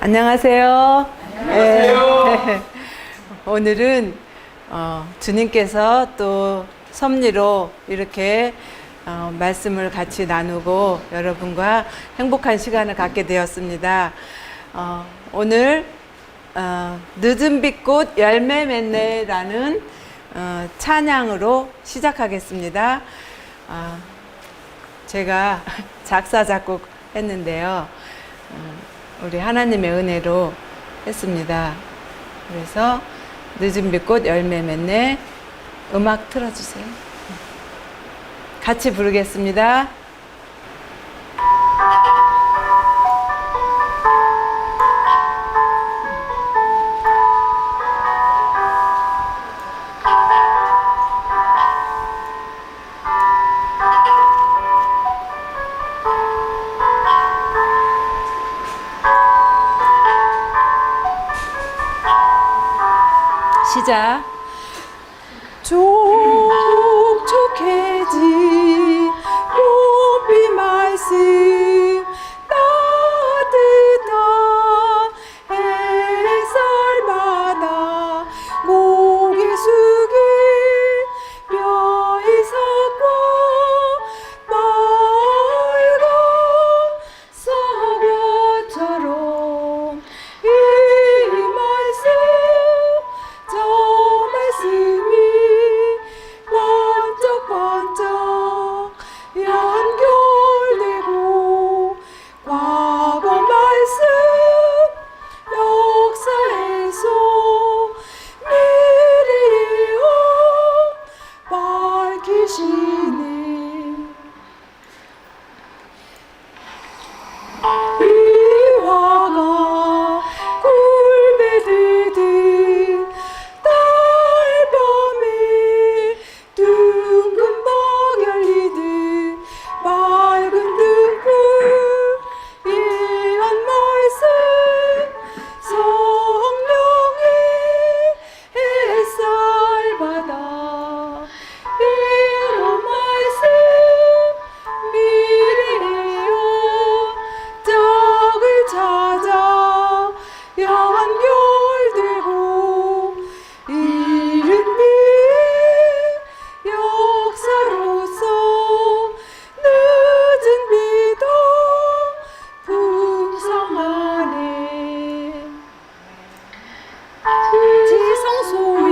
안녕하세요. 안녕하세요. 네. 오늘은 주님께서 또 섭리로 이렇게 말씀을 같이 나누고 여러분과 행복한 시간을 갖게 되었습니다. 오늘 늦은 빛꽃 열매 맺네라는 찬양으로 시작하겠습니다. 제가 작사 작곡했는데요. 우리 하나님의 은혜로 했습니다. 그래서 늦은 빛꽃 열매 맺네, 음악 틀어주세요. 같이 부르겠습니다. 시작. 촉촉해진 봄비 말씀 따뜻한 햇살마다 고개 숙인 벼이삭과 빨간 사과처럼 이 말씀 저 말씀이 번쩍번쩍 연결되고 과거 말씀 역사에서 미래로 밝히시네. 이화가 꿀매듯 달밤에 둥근 박 열리듯 맑은 등불 이한 말씀 성령의 햇살 받아 이한 말씀 미래여 짝을 찾아 연결되고 이른 빛 역사로서 늦은 비도 풍성하네. 지성소위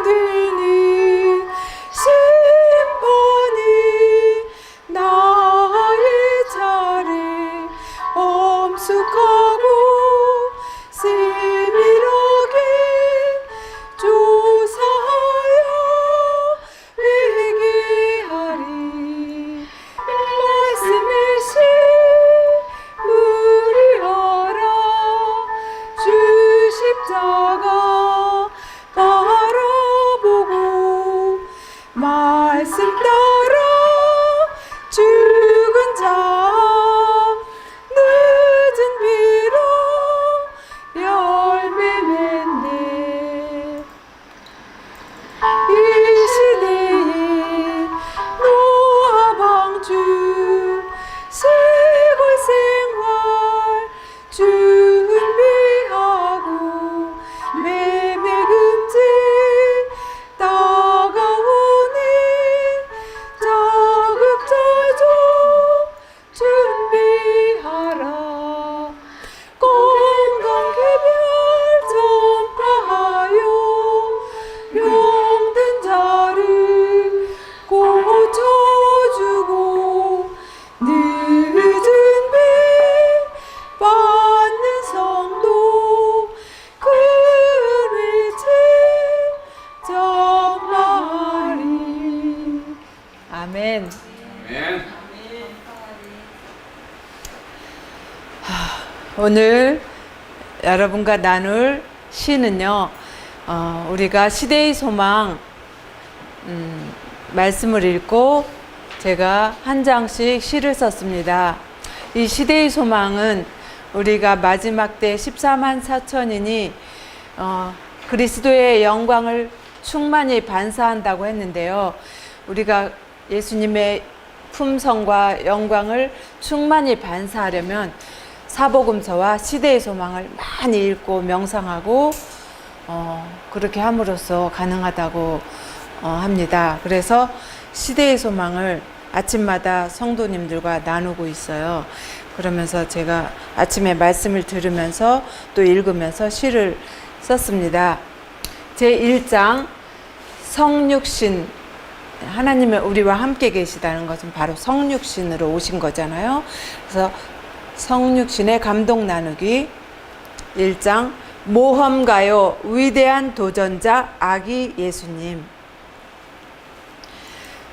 진행되는 심판이 나의 차례 엄숙하고 세밀하게 조사하여 회개하리. 말씀일시 우리하라 주 십자가 바라보고 말씀 따라 죽은 자 늦은 비로 열매 맺네. 이 시대에 노아 방주 시골 생활 준비하고 매매 금지 다가오니 자급자족 준비하라. 건강개별 전파하여 병든 자를 고쳐주고 늦은 빛 받는 성도 큰 위치 정하리. 아멘. 아멘. 오늘 여러분과 나눌 시는요, 우리가 시대의 소망 말씀을 읽고 제가 한 장씩 시를 썼습니다. 이 시대의 소망은 우리가 마지막 때 14만 4천인이 그리스도의 영광을 충만히 반사한다고 했는데요. 우리가 예수님의 품성과 영광을 충만히 반사하려면 사복음서와 시대의 소망을 많이 읽고 명상하고 그렇게 함으로써 가능하다고 합니다. 그래서 시대의 소망을 아침마다 성도님들과 나누고 있어요. 그러면서 제가 아침에 말씀을 들으면서 또 읽으면서 시를 썼습니다. 제1장 성육신, 하나님은 우리와 함께 계시다는 것은 바로 성육신으로 오신 거잖아요. 그래서 성육신의 감동 나누기 1장 모험가요 위대한 도전자 아기 예수님,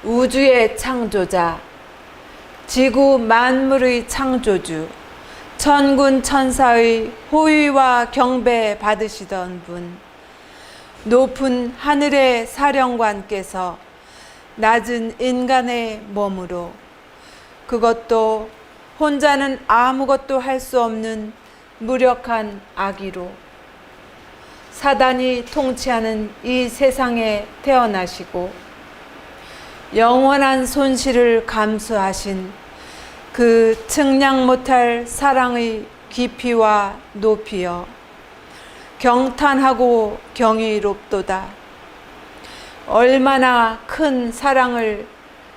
우주의 창조자, 지구 만물의 창조주, 천군 천사의 호위와 경배 받으시던 분, 높은 하늘의 사령관께서 낮은 인간의 몸으로, 그것도 혼자는 아무것도 할 수 없는 무력한 아기로 사단이 통치하는 이 세상에 태어나시고 영원한 손실을 감수하신 그 측량 못할 사랑의 깊이와 높이여 경탄하고 경이롭도다. 얼마나 큰 사랑을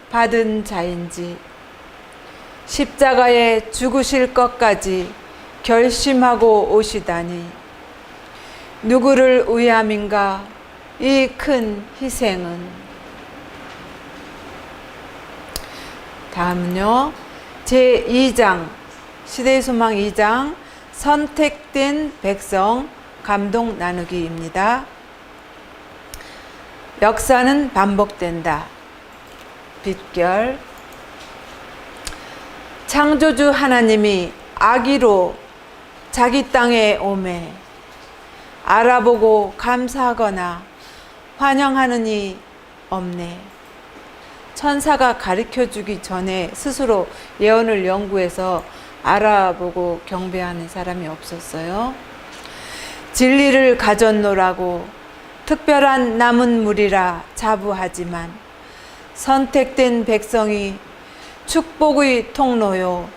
받은 자인지 십자가에 죽으실 것까지 결심하고 오시다니 누구를 위함인가 이 큰 희생은. 다음은요, 제2장 시대의 소망 2장 선택된 백성 감동 나누기입니다. 역사는 반복된다. 빗결. 창조주 하나님이 아기로 자기 땅에 오매 알아보고 감사하거나 환영하는 이 없네. 천사가 가르쳐주기 전에 스스로 예언을 연구해서 알아보고 경배하는 사람이 없었어요. 진리를 가졌노라고 특별한 남은 무리라 자부하지만 선택된 백성이 축복의 통로요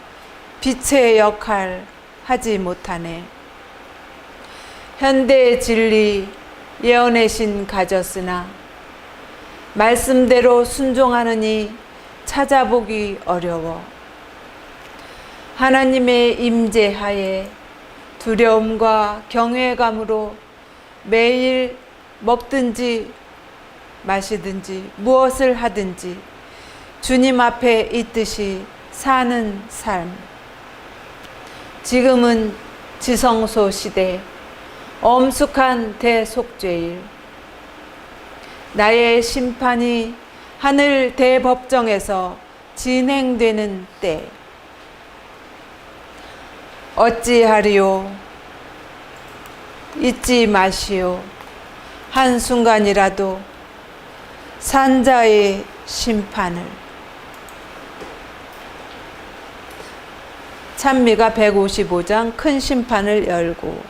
빛의 역할 하지 못하네. 현대의 진리 예언의 신 가졌으나 말씀대로 순종하느니 찾아보기 어려워. 하나님의 임재하에 두려움과 경외감으로 매일 먹든지 마시든지 무엇을 하든지 주님 앞에 있듯이 사는 삶. 지금은 지성소 시대, 엄숙한 대속죄일. 나의 심판이 하늘 대법정에서 진행되는 때. 어찌하리요? 잊지 마시오. 한순간이라도 산자의 심판을. 찬미가 155장 큰 심판을 열고.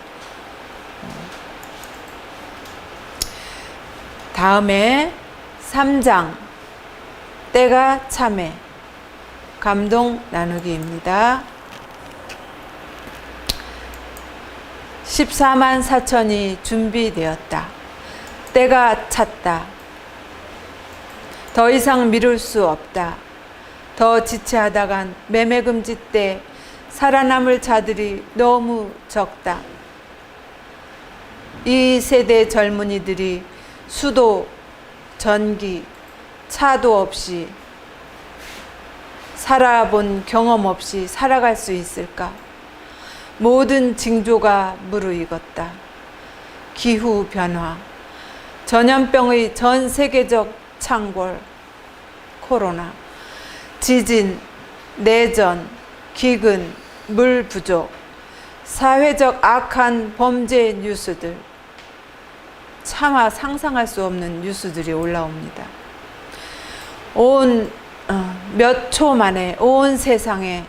다음에 3장 때가 참에 감동 나누기입니다. 14만 4천이 준비되었다. 때가 찼다. 더 이상 미룰 수 없다. 더 지체하다간 매매금지 때 살아남을 자들이 너무 적다. 이 세대 젊은이들이 수도, 전기, 차도 없이 살아본 경험 없이 살아갈 수 있을까? 모든 징조가 무르익었다. 기후 변화, 전염병의 전 세계적 창궐, 코로나, 지진, 내전, 기근, 물 부족, 사회적 악한 범죄 뉴스들, 차마 상상할 수 없는 뉴스들이 올라옵니다. 몇 초 만에 온 세상에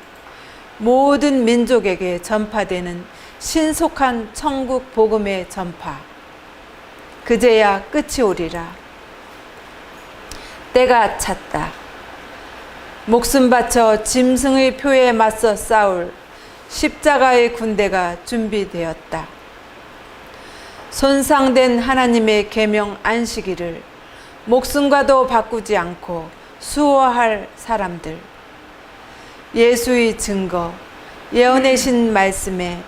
모든 민족에게 전파되는 신속한 천국 복음의 전파. 그제야 끝이 오리라. 때가 찼다. 목숨 바쳐 짐승의 표에 맞서 싸울 십자가의 군대가 준비되었다. 손상된 하나님의 계명 안식일을 목숨과도 바꾸지 않고 수호할 사람들, 예수의 증거, 예언의 신 말씀에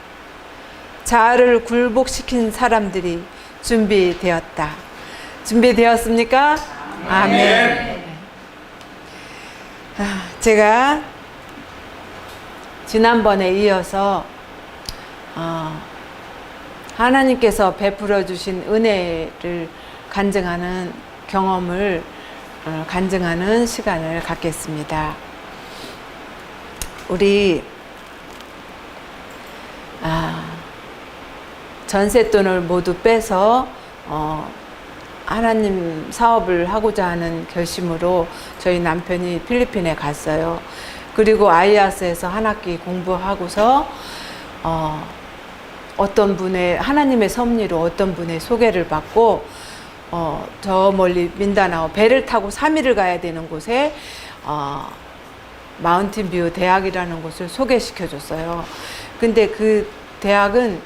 자아를 굴복시킨 사람들이 준비되었다. 준비되었습니까? 아멘. 제가 지난번에 이어서 하나님께서 베풀어 주신 은혜를 간증하는 경험을 간증하는 시간을 갖겠습니다. 우리 전셋돈을 모두 빼서 하나님 사업을 하고자 하는 결심으로 저희 남편이 필리핀에 갔어요. 그리고 아이아스에서 한 학기 공부하고서 어떤 분의 하나님의 섭리로 어떤 분의 소개를 받고 저 멀리 민다나오 배를 타고 3일을 가야 되는 곳에 마운틴뷰 대학이라는 곳을 소개시켜 줬어요. 근데 그 대학은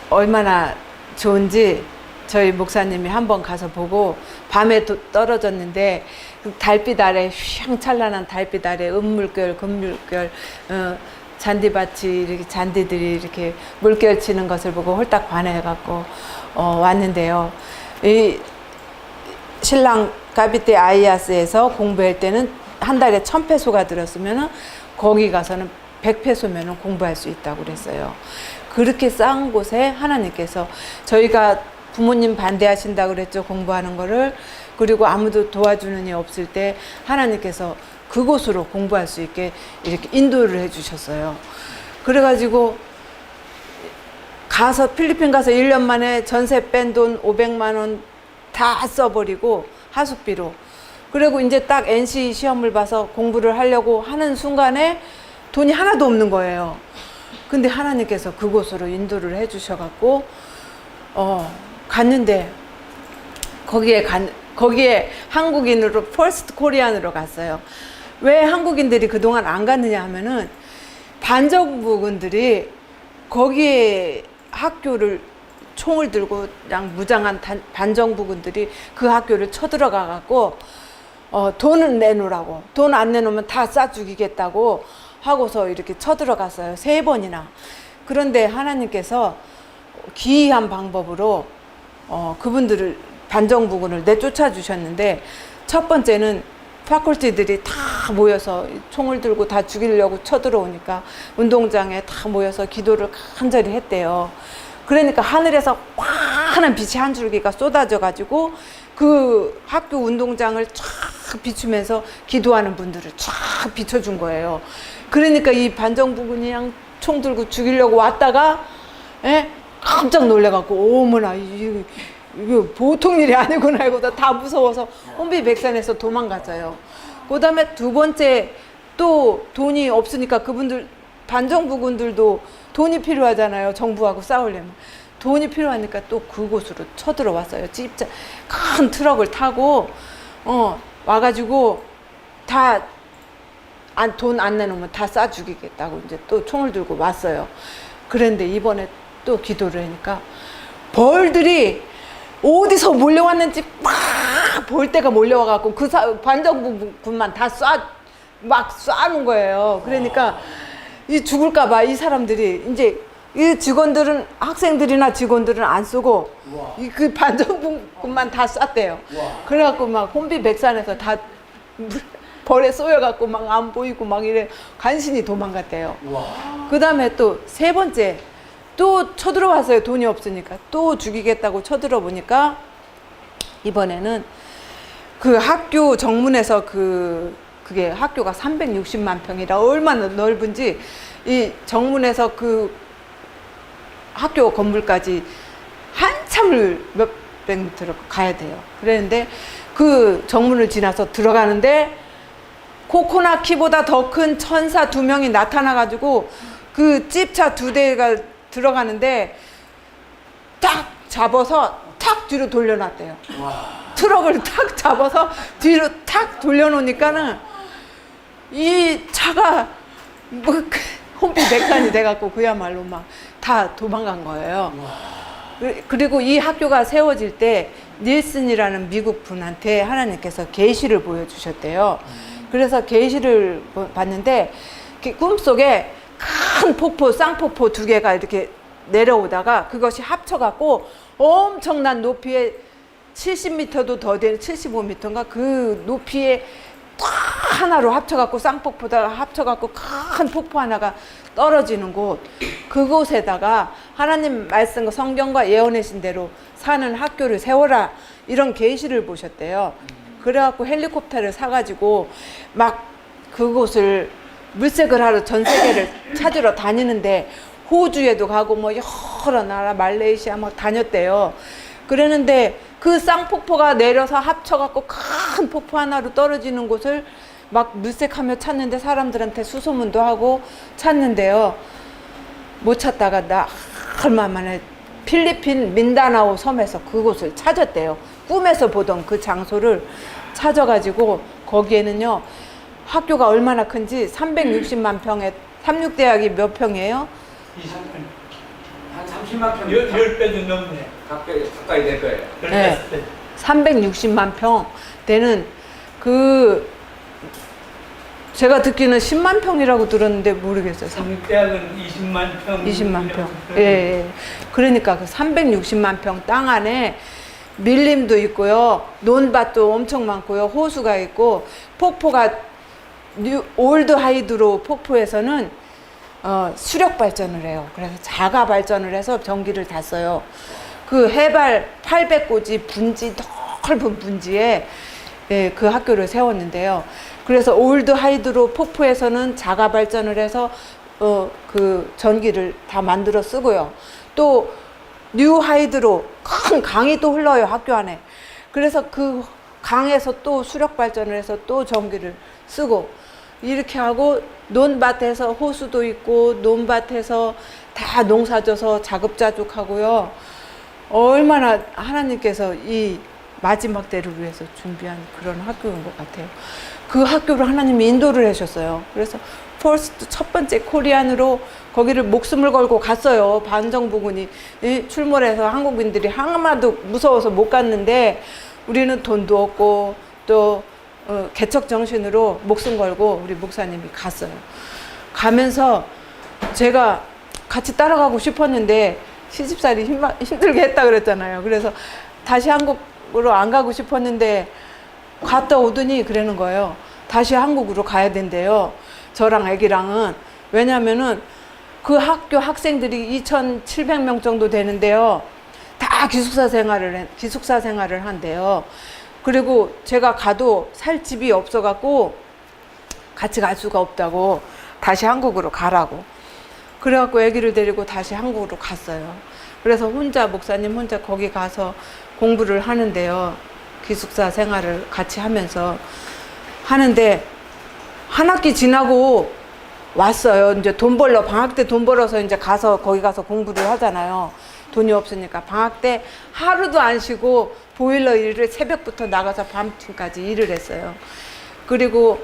얼마나 좋은지 저희 목사님이 한번 가서 보고 밤에 떨어졌는데 그 달빛 아래 휘황찬란한 달빛 아래 은물결 금물결 잔디밭이 이렇게 잔디들이 이렇게 물결 치는 것을 보고 홀딱 반해갖고 왔는데요. 이 신랑 가비떼 아이아스에서 공부할 때는 한 달에 1,000페소가 들었으면은 거기 가서는 100페소면은 공부할 수 있다고 그랬어요. 그렇게 싼 곳에 하나님께서 저희가 부모님 반대하신다고 그랬죠. 공부하는 거를. 그리고 아무도 도와주는 이 없을 때 하나님께서 그곳으로 공부할 수 있게 이렇게 인도를 해 주셨어요. 그래가지고 가서 필리핀 가서 1년 만에 전세 뺀 돈 500만 원 다 써버리고 하숙비로. 그리고 이제 딱 NC 시험을 봐서 공부를 하려고 하는 순간에 돈이 하나도 없는 거예요. 근데 하나님께서 그곳으로 인도를 해 주셔갖고 갔는데 거기에 한국인으로 퍼스트 코리안으로 갔어요. 왜 한국인들이 그동안 안 갔느냐 하면은 반정부군들이 거기에 학교를 총을 들고 그냥 무장한 반정부군들이 그 학교를 쳐들어가 갖고 돈을 내놓으라고, 돈 안 내놓으면 다 쏴 죽이겠다고 하고서 이렇게 쳐들어갔어요. 3번이나. 그런데 하나님께서 기이한 방법으로 그분들을 반정부군을 내쫓아 주셨는데, 첫 번째는 파콜티들이 다 모여서 총을 들고 다 죽이려고 쳐들어오니까 운동장에 다 모여서 기도를 간절히 했대요. 그러니까 하늘에서 환한 빛이 한 줄기가 쏟아져 가지고 그 학교 운동장을 쫙 비추면서 기도하는 분들을 쫙 비춰준 거예요. 그러니까 이 반정부군이 그냥 총 들고 죽이려고 왔다가 깜짝 놀래갖고 어머나 이게 보통 일이 아니구나 이거 다 무서워서 혼비백산해서 도망갔어요. 그 다음에 두 번째 또 돈이 없으니까 그분들 반정부군들도 돈이 필요하잖아요. 정부하고 싸우려면 돈이 필요하니까 또 그곳으로 쳐들어왔어요. 진짜 큰 트럭을 타고 와가지고 다 돈 안 내놓으면 다 쏴 죽이겠다고 이제 또 총을 들고 왔어요. 그런데 이번에 또 기도를 하니까 벌들이 어디서 몰려왔는지 막 벌떼가 몰려와갖고 그 반정부군만 다 막 쏴는 거예요. 그러니까 이 죽을까봐 이 사람들이 이제 이 직원들은 학생들이나 직원들은 안 쏘고 그 반정부군만 다 쐈대요. 그래갖고 막 혼비백산해서 다 벌에 쏘여갖고 막 안 보이고 막 이래 간신히 도망갔대요. 그 다음에 또 3번째 또 쳐들어왔어요. 돈이 없으니까 또 죽이겠다고 쳐들어보니까 이번에는 그 학교 정문에서 그게 학교가 360만 평이라 얼마나 넓은지 이 정문에서 그 학교 건물까지 한참을 몇백 미터를 가야 돼요. 그랬는데 그 정문을 지나서 들어가는데 코코넛 키보다 더 큰 천사 2명이 나타나가지고 그 찝차 2대가 들어가는데 딱 잡아서 탁 뒤로 돌려놨대요. 트럭을 탁 잡아서 뒤로 탁 돌려놓으니까는 이 차가 뭐 혼비백산이 돼갖고 그야말로 막 다 도망간 거예요. 그리고 이 학교가 세워질 때 닐슨이라는 미국 분한테 하나님께서 계시를 보여주셨대요. 그래서 계시를 봤는데 꿈속에 큰 폭포, 쌍폭포 두 개가 이렇게 내려오다가 그것이 합쳐갖고 엄청난 높이에 70m도 더 되는 75m인가 그 높이에 하나로 합쳐갖고 쌍폭포다 합쳐갖고 큰 폭포 하나가 떨어지는 곳, 그곳에다가 하나님 말씀 성경과 예언하신 대로 사는 학교를 세워라 이런 계시를 보셨대요. 그래갖고 헬리콥터를 사가지고 막 그곳을 물색을 하러 전 세계를 찾으러 다니는데 호주에도 가고 뭐 여러 나라 말레이시아 막 다녔대요. 그러는데 그 쌍폭포가 내려서 합쳐갖고 큰 폭포 하나로 떨어지는 곳을 막 물색하며 찾는데 사람들한테 수소문도 하고 찾는데요. 못 찾다가 나 얼마 만에 필리핀 민다나오 섬에서 그곳을 찾았대요. 꿈에서 보던 그 장소를 찾아가지고 거기에는요. 학교가 얼마나 큰지 360만 평에 삼육대학이 몇 평이에요? 한 30만 평 10배도 넘네. 가까이 될 거예요. 네. 360만 평 되는 그 제가 듣기는 10만 평이라고 들었는데 모르겠어요. 삼육대학은 20만 평. 20만 평. 예, 예. 그러니까 그 360만 평 땅 안에 밀림도 있고요. 논밭도 엄청 많고요. 호수가 있고 폭포가 올드 하이드로 폭포에서는 수력 발전을 해요. 그래서 자가 발전을 해서 전기를 다 써요. 그 해발 800고지 분지 넓은 분지에 예, 그 학교를 세웠는데요. 그래서 올드 하이드로 폭포에서는 자가 발전을 해서 그 전기를 다 만들어 쓰고요. 또 뉴 하이드로 큰 강이 또 흘러요, 학교 안에. 그래서 그 강에서 또 수력 발전을 해서 또 전기를 쓰고 이렇게 하고 논밭에서 호수도 있고 논밭에서 다 농사져서 자급자족하고요. 얼마나 하나님께서 이 마지막 때를 위해서 준비한 그런 학교인 것 같아요. 그 학교를 하나님이 인도를 하셨어요. 그래서 퍼스트 첫 번째 코리안으로 거기를 목숨을 걸고 갔어요. 반정부군이 출몰해서 한국인들이 하나도 무서워서 못 갔는데 우리는 돈도 없고 또 개척 정신으로 목숨 걸고 우리 목사님이 갔어요. 가면서 제가 같이 따라가고 싶었는데 시집살이 힘들게 했다 그랬잖아요. 그래서 다시 한국으로 안 가고 싶었는데 갔다 오더니 그러는 거예요. 다시 한국으로 가야 된대요. 저랑 애기랑은. 왜냐면은 그 학교 학생들이 2,700명 정도 되는데요. 다 기숙사 생활을 한대요. 그리고 제가 가도 살 집이 없어갖고 같이 갈 수가 없다고 다시 한국으로 가라고. 그래갖고 아기를 데리고 다시 한국으로 갔어요. 그래서 목사님 혼자 거기 가서 공부를 하는데요. 기숙사 생활을 같이 하면서 하는데 한 학기 지나고 왔어요. 이제 돈 벌러 방학 때 돈 벌어서 이제 거기 가서 공부를 하잖아요. 돈이 없으니까 방학 때 하루도 안 쉬고 보일러 일을 새벽부터 나가서 밤팀까지 일을 했어요. 그리고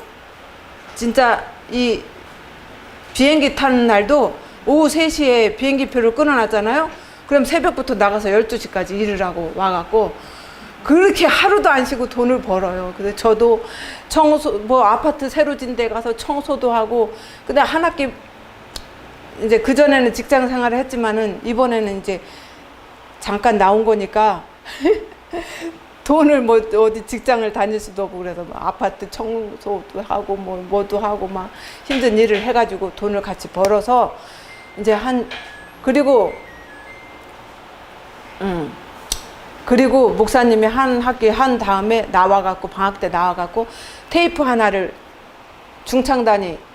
진짜 이 비행기 타는 날도 오후 3시에 비행기표를 끊어놨잖아요. 그럼 새벽부터 나가서 12시까지 일을 하고 와갖고 그렇게 하루도 안 쉬고 돈을 벌어요. 근데 저도 아파트 새로 진 데 가서 청소도 하고, 근데 한 학기, 이제 그전에는 직장 생활을 했지만은, 이번에는 이제 잠깐 나온 거니까, 돈을 뭐, 어디 직장을 다닐 수도 없고, 그래서 막 아파트 청소도 하고, 뭐도 하고, 막 힘든 일을 해가지고 돈을 같이 벌어서, 이제 그리고 목사님이 한 학기 한 다음에 나와갖고 방학 때 나와갖고 테이프 하나를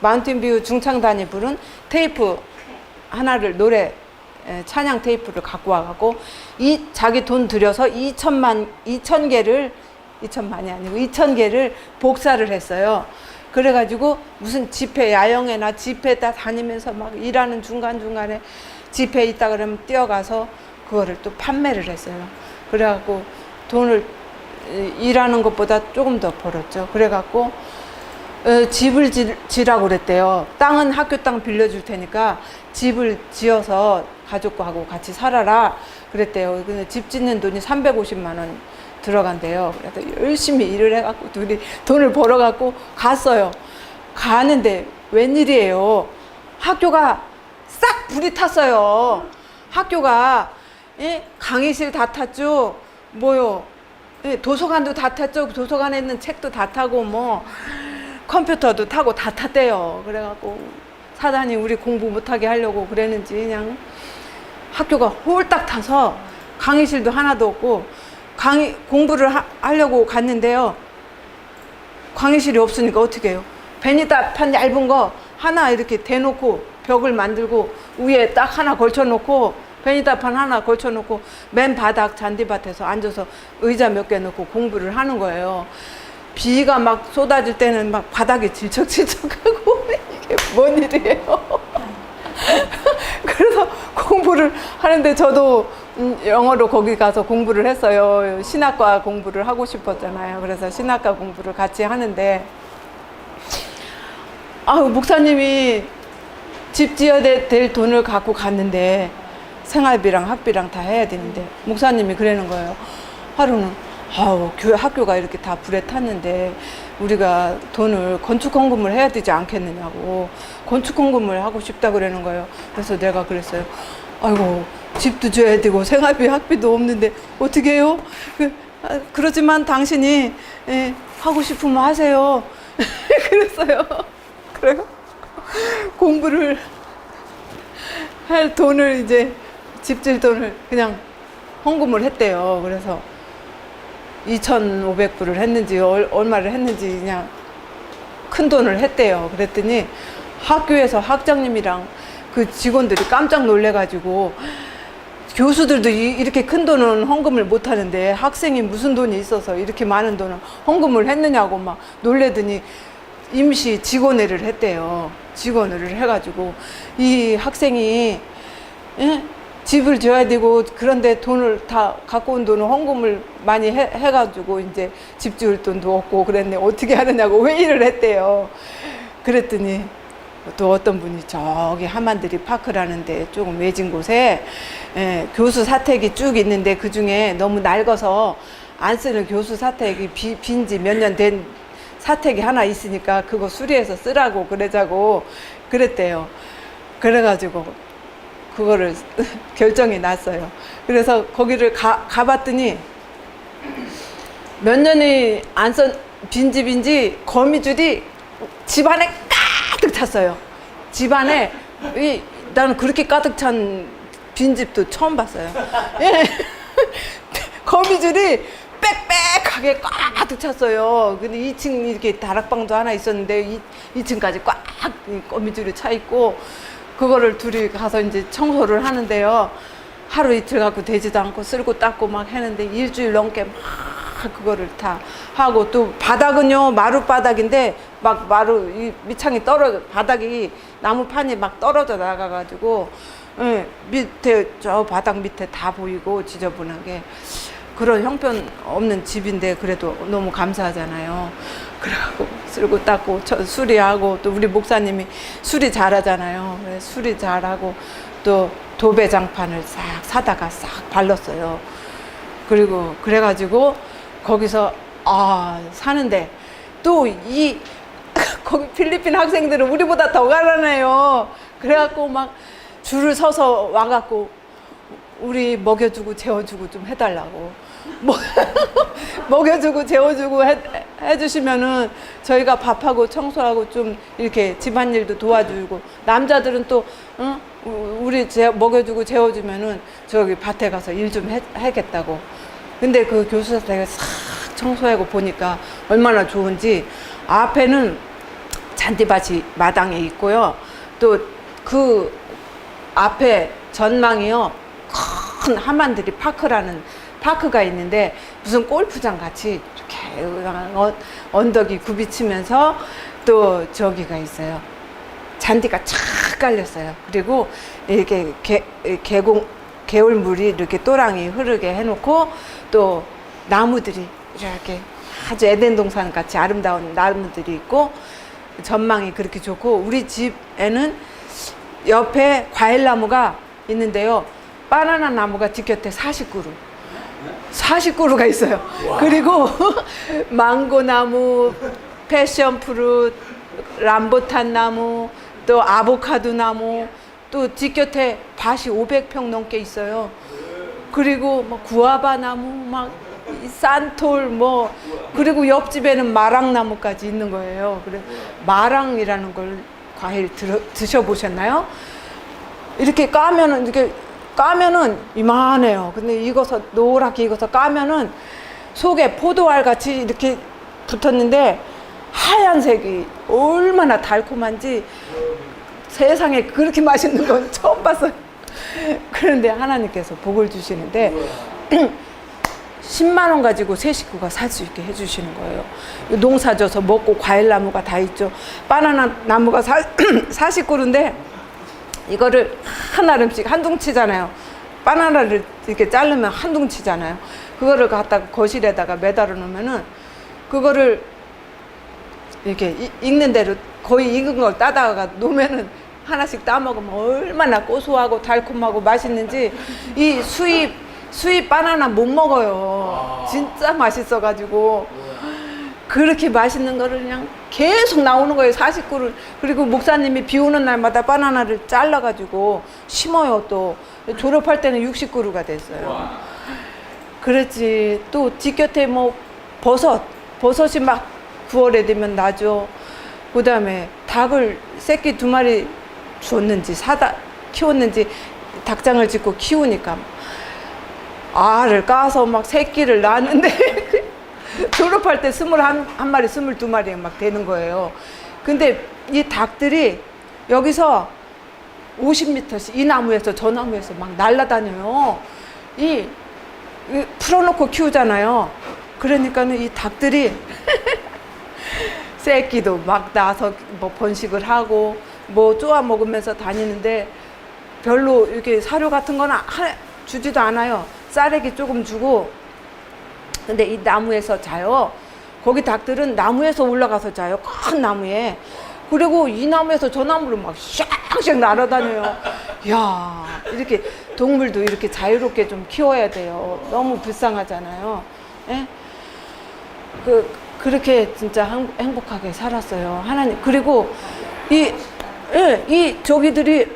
마운틴뷰 중창단이 부른 테이프 하나를 찬양 테이프를 갖고 와갖고 자기 돈 들여서 2,000개를 복사를 했어요. 그래가지고 무슨 야영회나 집회다 다니면서 막 일하는 중간중간에 집회 있다 그러면 뛰어가서 그거를 또 판매를 했어요. 그래갖고 돈을 일하는 것보다 조금 더 벌었죠. 그래갖고 집을 지라고 그랬대요. 땅은 학교 땅 빌려줄 테니까 집을 지어서 가족하고 같이 살아라 그랬대요. 근데 집 짓는 돈이 350만 원 들어간대요. 그래서 열심히 일을 해갖고 둘이 돈을 벌어갖고 갔어요. 가는데 웬일이에요. 학교가 싹 불이 탔어요. 학교가 강의실 다 탔죠. 뭐요? 도서관도 다 탔죠. 도서관에 있는 책도 다 타고 뭐 컴퓨터도 타고 다 탔대요. 그래갖고 사단이 우리 공부 못하게 하려고 그랬는지 그냥 학교가 홀딱 타서 강의실도 하나도 없고 공부를 하려고 갔는데요. 강의실이 없으니까 어떻게 해요? 베니다판 얇은 거 하나 이렇게 대놓고 벽을 만들고 위에 딱 하나 걸쳐놓고 베니다판 하나 걸쳐놓고 맨 바닥 잔디밭에서 앉아서 의자 몇 개 놓고 공부를 하는 거예요. 비가 막 쏟아질 때는 막 바닥이 질척질척하고 이게 뭔 일이에요. 그래서 공부를 하는데 저도 영어로 거기 가서 공부를 했어요. 신학과 공부를 하고 싶었잖아요. 그래서 신학과 공부를 같이 하는데 목사님이 집 지어야 될 돈을 갖고 갔는데 생활비랑 학비랑 다 해야 되는데 목사님이 그러는 거예요. 하루는 교회 학교가 이렇게 다 불에 탔는데 우리가 돈을 건축 헌금을 해야 되지 않겠느냐고 건축 헌금을 하고 싶다 그러는 거예요. 그래서 내가 그랬어요. 아이고 집도 줘야 되고 생활비 학비도 없는데 어떻게 해요? 그러지만 당신이 하고 싶으면 하세요. 그랬어요. 그래요? 공부를 할 돈을 이제 집질 돈을 그냥 헌금을 했대요. 그래서 2,500불을 했는지 얼마를 했는지 그냥 큰 돈을 했대요. 그랬더니 학교에서 학장님이랑 그 직원들이 깜짝 놀래가지고 교수들도 이렇게 큰 돈은 헌금을 못 하는데 학생이 무슨 돈이 있어서 이렇게 많은 돈을 헌금을 했느냐고 막 놀래더니 임시 직원회를 했대요. 직원회를 해가지고 이 학생이 집을 지어야 되고 그런데 돈을 다 갖고 온 돈을 헌금을 많이 해가지고 이제 집 지을 돈도 없고 그랬네. 어떻게 하느냐고 회의를 했대요. 그랬더니 또 어떤 분이 저기 하만드리 파크라는데 조금 외진 곳에 교수 사택이 쭉 있는데 그 중에 너무 낡아서 안 쓰는 교수 사택이 빈지 몇 년 된 사택이 하나 있으니까 그거 수리해서 쓰라고 그러자고 그랬대요. 그래가지고 그거를 결정이 났어요. 그래서 거기를 가봤더니 몇 년이 안 쓴 빈집인지 거미줄이 집안에 가득 찼어요. 집안에 나는 그렇게 가득 찬 빈집도 처음 봤어요. 예. 거미줄이 빽빽하게 가득 찼어요. 근데 2층 이렇게 다락방도 하나 있었는데 2층까지 꽉 거미줄이 차 있고 그거를 둘이 가서 이제 청소를 하는데요. 하루 이틀 갖고 되지도 않고 쓸고 닦고 막 했는데 일주일 넘게 막 그거를 다 하고 또 바닥은요 마루 바닥인데 막 마루 이 밑창이 바닥이 나무판이 막 떨어져 나가가지고 밑에 저 바닥 밑에 다 보이고 지저분하게 그런 형편 없는 집인데 그래도 너무 감사하잖아요. 그래갖고 쓸고 닦고 수리하고 또 우리 목사님이 수리 잘하잖아요. 그래서 수리 잘하고 또 도배장판을 싹 사다가 싹 발랐어요. 그리고 그래가지고 거기서 사는데 또 거기 필리핀 학생들은 우리보다 더 가난해요. 그래갖고 막 줄을 서서 와갖고 우리 먹여주고 재워주고 좀 해달라고 먹여주고 재워주고 해주시면은 저희가 밥하고 청소하고 좀 이렇게 집안일도 도와주고 남자들은 또 우리 먹여주고 재워주면은 저기 밭에 가서 일 좀 해겠다고. 근데 그 교수사택을 싹 청소하고 보니까 얼마나 좋은지 앞에는 잔디밭이 마당에 있고요. 또 그 앞에 전망이요. 큰 하만드리 파크라는 파크가 있는데 무슨 골프장 같이 이렇게 언덕이 굽이치면서 또 저기가 있어요. 잔디가 쫙 깔렸어요. 그리고 이렇게 개울물이 이렇게 또랑이 흐르게 해놓고 또 나무들이 이렇게 아주 에덴 동산 같이 아름다운 나무들이 있고 전망이 그렇게 좋고 우리 집에는 옆에 과일나무가 있는데요. 바나나 나무가 뒷곁에 40그루가 있어요. 그리고 망고나무, 패션프루트, 람보탄 나무, 또 아보카도 나무, 또 뒷곁에 밭이 500평 넘게 있어요. 그리고 뭐 구아바 나무, 막 산톨 뭐 그리고 옆집에는 마랑나무까지 있는 거예요. 그래 마랑이라는 걸 과일 드셔보셨나요? 이렇게 까면은 이만해요. 근데 익어서 노랗게 익어서 까면은 속에 포도알 같이 이렇게 붙었는데 하얀색이 얼마나 달콤한지 세상에 그렇게 맛있는 건 처음 봤어요. 그런데 하나님께서 복을 주시는데 10만 원 가지고 세 식구가 살 수 있게 해주시는 거예요. 농사 져서 먹고 과일 나무가 다 있죠. 바나나 나무가 40그루인데 이거를 한 알음씩 한 둥치잖아요. 바나나를 이렇게 자르면 한 둥치잖아요. 그거를 갖다가 거실에다가 매달아 놓으면은 그거를 이렇게 익는 대로 거의 익은 걸 따다가 놓으면은 하나씩 따먹으면 얼마나 고소하고 달콤하고 맛있는지 이 수입 바나나 못 먹어요. 진짜 맛있어가지고 그렇게 맛있는 거를 그냥 계속 나오는 거예요. 40그루. 그리고 목사님이 비 오는 날마다 바나나를 잘라가지고 심어요. 또 졸업할 때는 60그루가 됐어요. 그렇지. 또 뒷곁에 뭐 버섯이 막 9월에 되면 나죠. 그 다음에 닭을 새끼 2마리 줬는지 사다 키웠는지 닭장을 짓고 키우니까 알을 까서 막 새끼를 낳았는데 졸업할 때 21마리, 22마리 막 되는 거예요. 근데 이 닭들이 여기서 50m씩 이 나무에서 저 나무에서 막 날아다녀요. 이 풀어놓고 키우잖아요. 그러니까는 이 닭들이 새끼도 막 낳아서 뭐 번식을 하고 뭐 쪼아 먹으면서 다니는데 별로 이렇게 사료 같은 거는 주지도 않아요. 쌀에기 조금 주고. 근데 이 나무에서 자요. 거기 닭들은 나무에서 올라가서 자요. 큰 나무에. 그리고 이 나무에서 저 나무로 막 샥샥 날아다녀요. 이야, 이렇게 동물도 이렇게 자유롭게 좀 키워야 돼요. 너무 불쌍하잖아요. 예? 그렇게 진짜 행복하게 살았어요. 하나님. 그리고 이 저기들이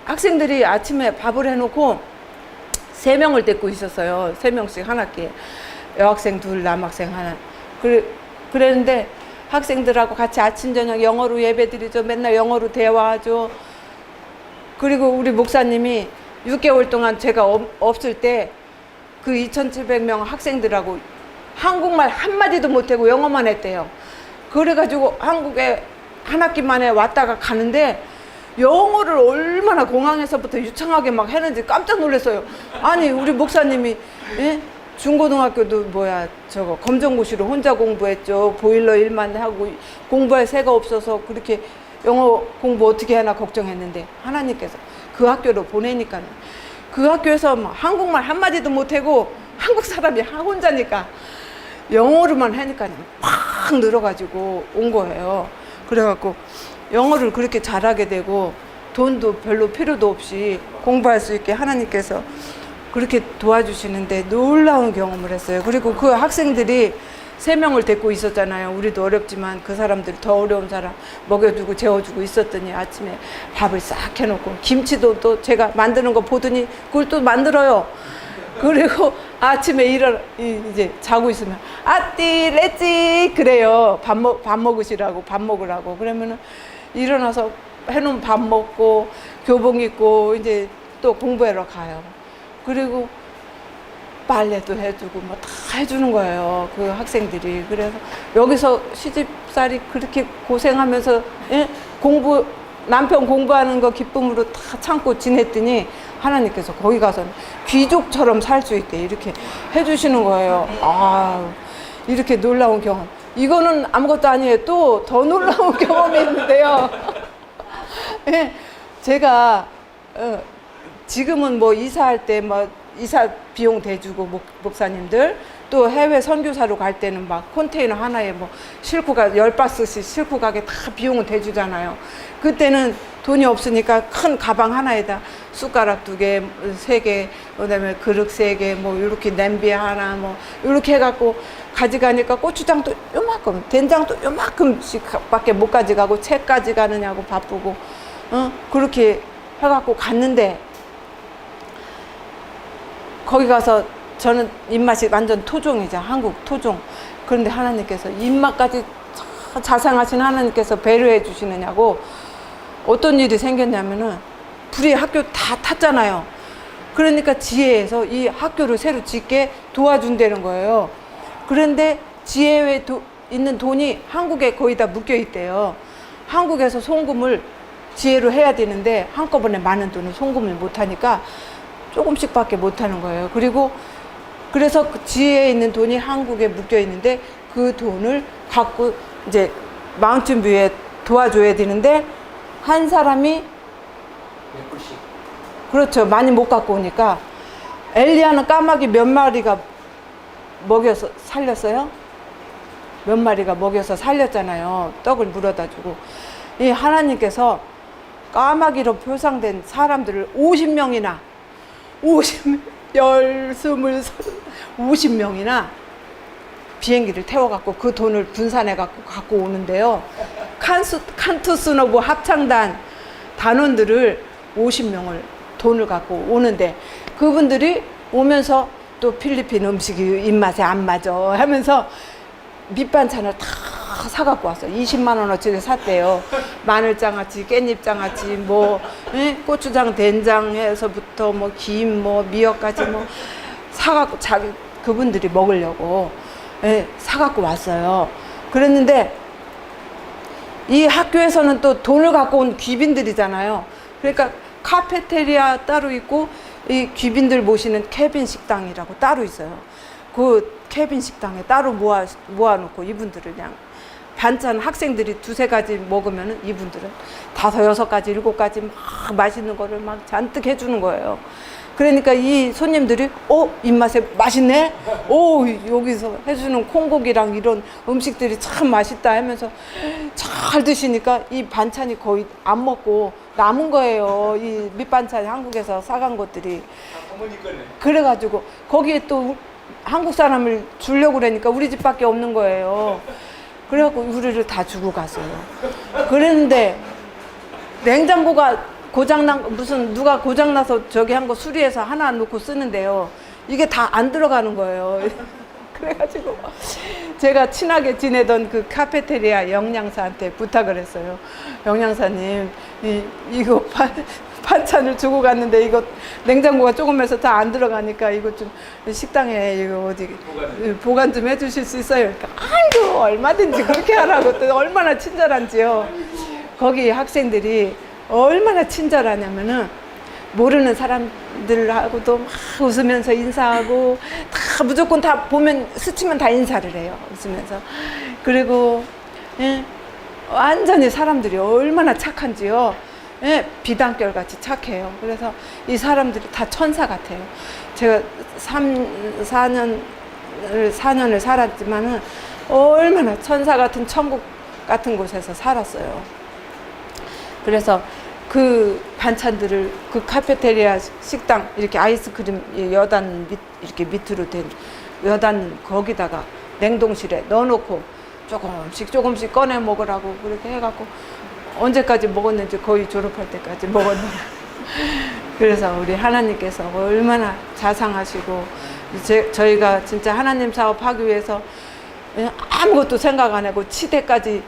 학생들이 아침에 밥을 해놓고 3명을 데리고 있었어요. 3명씩 한 학기에. 여학생 2, 남학생 1. 그랬는데 학생들하고 같이 아침 저녁 영어로 예배드리죠. 맨날 영어로 대화하죠. 그리고 우리 목사님이 6개월 동안 제가 없을 때 그 2,700명 학생들하고 한국말 한마디도 못하고 영어만 했대요. 그래가지고 한국에 한 학기 만에 왔다가 가는데 영어를 얼마나 공항에서부터 유창하게 막 했는지 깜짝 놀랐어요. 아니 우리 목사님이 중고등학교도 저거 검정고시로 혼자 공부했죠. 보일러 일만 하고 공부할 새가 없어서 그렇게 영어 공부 어떻게 하나 걱정했는데 하나님께서 그 학교로 보내니까 그 학교에서 막 한국말 한마디도 못하고 한국 사람이 혼자니까 영어로만 하니까 팍 늘어가지고 온 거예요. 그래갖고 영어를 그렇게 잘하게 되고 돈도 별로 필요도 없이 공부할 수 있게 하나님께서 그렇게 도와주시는데 놀라운 경험을 했어요. 그리고 그 학생들이 3명을 데리고 있었잖아요. 우리도 어렵지만 그 사람들이 더 어려운 사람 먹여주고 재워주고 있었더니 아침에 밥을 싹 해놓고 김치도 또 제가 만드는 거 보더니 그걸 또 만들어요. 그리고 아침에 이제 자고 있으면 아띠 레찌 그래요. 밥 먹으시라고 밥 먹으라고. 그러면은 일어나서 해놓은 밥 먹고 교복 입고 이제 또 공부하러 가요. 그리고 빨래도 해주고 뭐 다 해주는 거예요. 그 학생들이. 그래서 여기서 시집살이 그렇게 고생하면서 남편 공부하는 거 기쁨으로 다 참고 지냈더니 하나님께서 거기 가서 귀족처럼 살 수 있게 이렇게 해주시는 거예요. 아, 이렇게 놀라운 경험. 이거는 아무것도 아니에요. 또 더 놀라운 경험이 있는데요. 제가 지금은 뭐 이사할 때 뭐 이사 비용 대주고 목사님들 또 해외 선교사로 갈 때는 막 컨테이너 하나에 뭐 싣고 가 10박스씩 싣고 가게 다 비용은 대주잖아요. 그때는 돈이 없으니까 큰 가방 하나에다 숟가락 2개, 3개, 그다음에 그릇 3개, 뭐 이렇게 냄비 하나, 뭐 이렇게 해갖고 가져가니까 고추장도 요만큼, 된장도 요만큼씩밖에 못 가져가고 채까지 가느냐고 바쁘고, 그렇게 해갖고 갔는데 거기 가서 저는 입맛이 완전 토종이죠. 한국 토종. 그런데 하나님께서 입맛까지 자상하신 하나님께서 배려해 주시느냐고 어떤 일이 생겼냐면은 불이 학교 다 탔잖아요. 그러니까 지혜에서 이 학교를 새로 짓게 도와준다는 거예요. 그런데 지혜에 있는 돈이 한국에 거의 다 묶여 있대요. 한국에서 송금을 지혜로 해야 되는데 한꺼번에 많은 돈을 송금을 못하니까 조금씩밖에 못하는 거예요. 그래서 그 지혜에 있는 돈이 한국에 묶여 있는데 그 돈을 갖고 이제 마운틴뷰에 도와줘야 되는데 한 사람이 몇 불씩. 그렇죠. 많이 못 갖고 오니까 엘리야는 까마귀 몇 마리가 먹여서 살렸어요? 몇 마리가 먹여서 살렸잖아요. 떡을 물어다 주고. 이 하나님께서 까마귀로 표상된 사람들을 50명이나 50명이나 비행기를 태워갖고 그 돈을 분산해갖고 갖고 오는데요. 칸투스노브 합창단 단원들을 50명을 돈을 갖고 오는데 그분들이 오면서 또 필리핀 음식이 입맛에 안 맞아 하면서 밑반찬을 다 사갖고 왔어요. 20만 원어치를 샀대요. 마늘장아찌, 깻잎장아찌, 뭐 고추장, 된장에서부터 뭐 김, 뭐 미역까지 뭐 사갖고 그분들이 먹으려고 사갖고 왔어요. 그랬는데 이 학교에서는 또 돈을 갖고 온 귀빈들이잖아요. 그러니까 카페테리아 따로 있고 이 귀빈들 모시는 캐빈 식당이라고 따로 있어요. 그 캐빈 식당에 따로 모아놓고 이분들을 그냥 반찬 학생들이 2-3가지 먹으면은 이분들은 5-6가지, 7가지 막 맛있는 거를 막 잔뜩 해주는 거예요. 그러니까 이 손님들이 입맛에 맛있네? 여기서 해주는 콩고기랑 이런 음식들이 참 맛있다 하면서 잘 드시니까 이 반찬이 거의 안 먹고 남은 거예요. 이 밑반찬이 한국에서 사간 것들이. 어머니 거네. 그래가지고 거기에 또 한국 사람을 주려고 그러니까 우리 집밖에 없는 거예요. 그래갖고 우리를 다 주고 갔어요. 그랬는데 냉장고가 누가 고장나서 저기 한 거 수리해서 하나 놓고 쓰는데요. 이게 다 안 들어가는 거예요. 그래가지고 제가 친하게 지내던 그 카페테리아 영양사한테 부탁을 했어요. 영양사님, 이거 반찬을 주고 갔는데 이거 냉장고가 조금해서 다 안 들어가니까 이거 좀 식당에 이거 어디 보관 좀 해주실 수 있어요? 그러니까 아이고 얼마든지 그렇게 하라고. 또 얼마나 친절한지요. 거기 학생들이 얼마나 친절하냐면은 모르는 사람들하고도 막 웃으면서 인사하고 다 무조건 다 보면 스치면 다 인사를 해요. 웃으면서. 그리고 완전히 사람들이 얼마나 착한지요. 비단결 같이 착해요. 그래서 이 사람들이 다 천사 같아요. 제가 4년을 살았지만은 얼마나 천사 같은 천국 같은 곳에서 살았어요. 그래서 그 반찬들을 그 카페테리아 식당 이렇게 아이스크림 여단 이렇게 밑으로 된 여단 거기다가 냉동실에 넣어놓고 조금씩 꺼내 먹으라고 그렇게 해갖고 언제까지 먹었는지 거의 졸업할 때까지 먹었네요. 그래서 우리 하나님께서 얼마나 자상하시고 저희가 진짜 하나님 사업하기 위해서 아무것도 생각 안 하고 치대까지